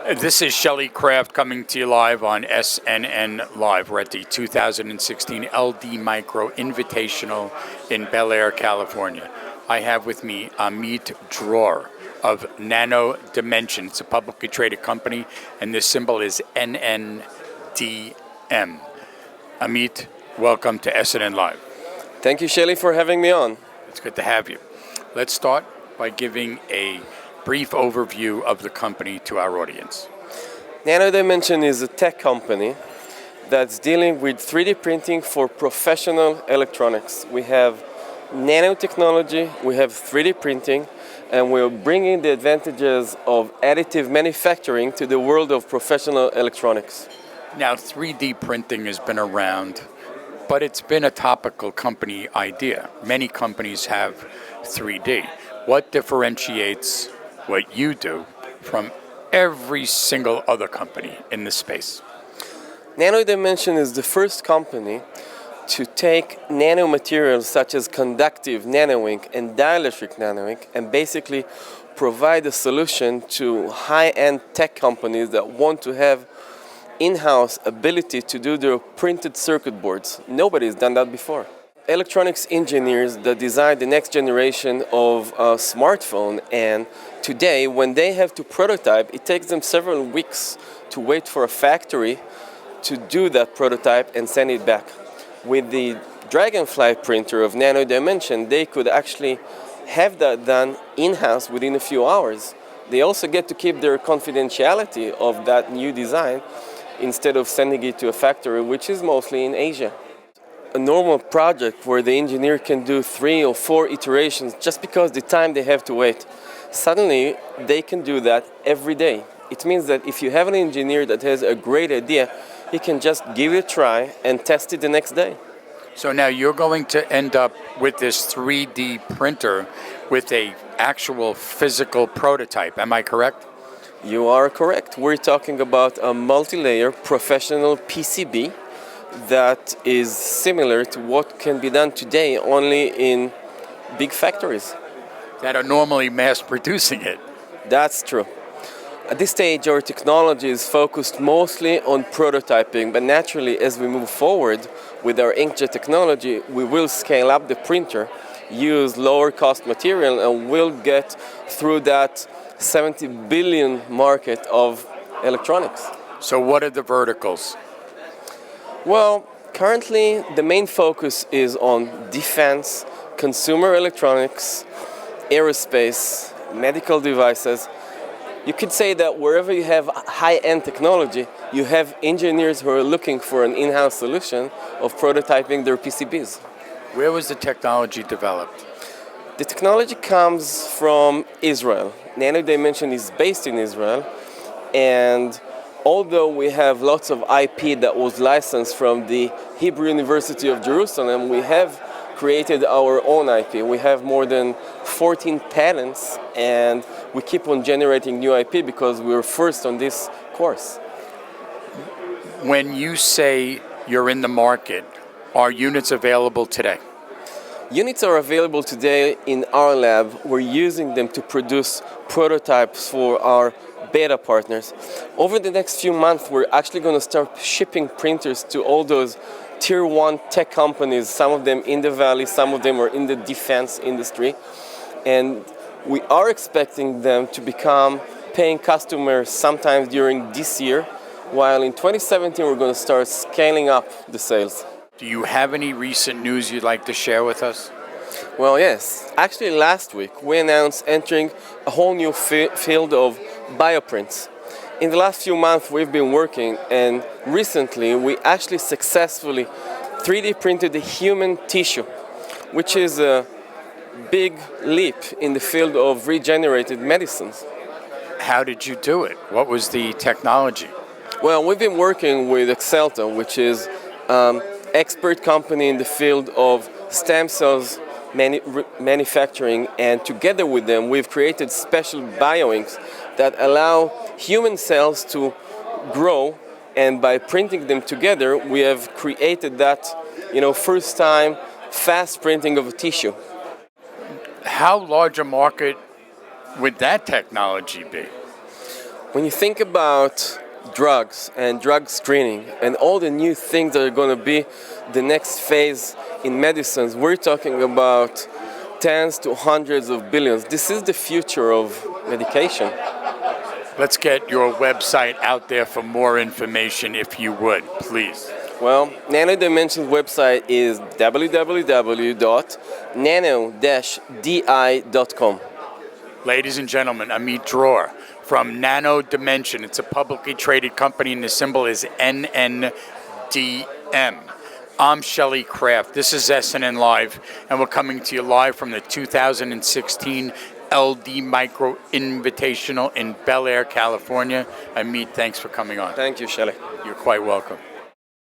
This is Shelley Craft coming to you live on SNNLive. We're at the 2016 LD Micro Invitational in Bel Air, California. I have with me Amit Dror of Nano Dimension. It's a publicly traded company, and this symbol is NNDM. Amit, welcome to SNNLive. Thank you, Shelley, for having me on. It's good to have you. Let's start by giving a brief overview of the company to our audience. Nano Dimension is a tech company that's dealing with 3D printing for professional electronics. We have nanotechnology, we have 3D printing, and we're bringing the advantages of additive manufacturing to the world of professional electronics. Now, 3D printing has been around, but it's been a topical company idea. Many companies have 3D. What differentiates what you do from every single other company in this space? Nano Dimension is the first company to take nanomaterials such as conductive nanoink and dielectric nanoink and basically provide a solution to high-end tech companies that want to have in-house ability to do their printed circuit boards. Nobody's done that before. Electronics engineers that design the next generation of smartphone, and today when they have to prototype, it takes them several weeks to wait for a factory to do that prototype and send it back. With the Dragonfly printer of Nano Dimension, they could actually have that done in-house within a few hours. They also get to keep their confidentiality of that new design instead of sending it to a factory, which is mostly in Asia. A normal project where the engineer can do 3 or 4 iterations just because the time they have to wait. Suddenly, they can do that every day. It means that if you have an engineer that has a great idea, he can just give it a try and test it the next day. So now you're going to end up with this 3D printer with a actual physical prototype. Am I correct? You are correct. We're talking about a multi-layer professional PCB that is similar to what can be done today only in big factories. That are normally mass producing it. That's true. At this stage, our technology is focused mostly on prototyping, but naturally, as we move forward with our inkjet technology, we will scale up the printer, use lower cost material, and we'll get through that 70 billion market of electronics. So what are the verticals? Well, currently the main focus is on defense, consumer electronics, aerospace, medical devices. You could say that wherever you have high-end technology, you have engineers who are looking for an in-house solution of prototyping their PCBs. Where was the technology developed? The technology comes from Israel. Nano Dimension is based in Israel, and although we have lots of IP that was licensed from the Hebrew University of Jerusalem, we have created our own IP. We have more than 14 patents, and we keep on generating new IP because we're first on this course. When you say you're in the market, are units available today? Units are available today in our lab. We're using them to produce prototypes for our beta partners. Over the next few months, we're actually going to start shipping printers to all those tier 1 tech companies, some of them in the Valley, some of them are in the defense industry. And we are expecting them to become paying customers sometime during this year, while in 2017 we're going to start scaling up the sales. Do you have any recent news you'd like to share with us? Well, yes. Actually, last week we announced entering a whole new field of bioprints. In the last few months we've been working, and recently we actually successfully 3D printed the human tissue, which is a big leap in the field of regenerated medicines. How did you do it? What was the technology? Well, we've been working with Excelta, which is expert company in the field of stem cells manufacturing, and together with them we've created special bioinks that allow human cells to grow, and by printing them together we have created that first time fast printing of a tissue. How large a market would that technology be? When you think about drugs and drug screening and all the new things that are going to be the next phase in medicines, we're talking about tens to hundreds of billions. This is the future of medication. Let's get your website out there for more information, if you would, please. Well, Nano Dimension's website is www.nano-di.com. Ladies and gentlemen, Amit Dror from Nano Dimension. It's a publicly traded company, and the symbol is NNDM. I'm Shelly Kraft. This is SNNLive, and we're coming to you live from the 2016 LD Micro Invitational in Bel Air, California. Amit, thanks for coming on. Thank you, Shelly. You're quite welcome.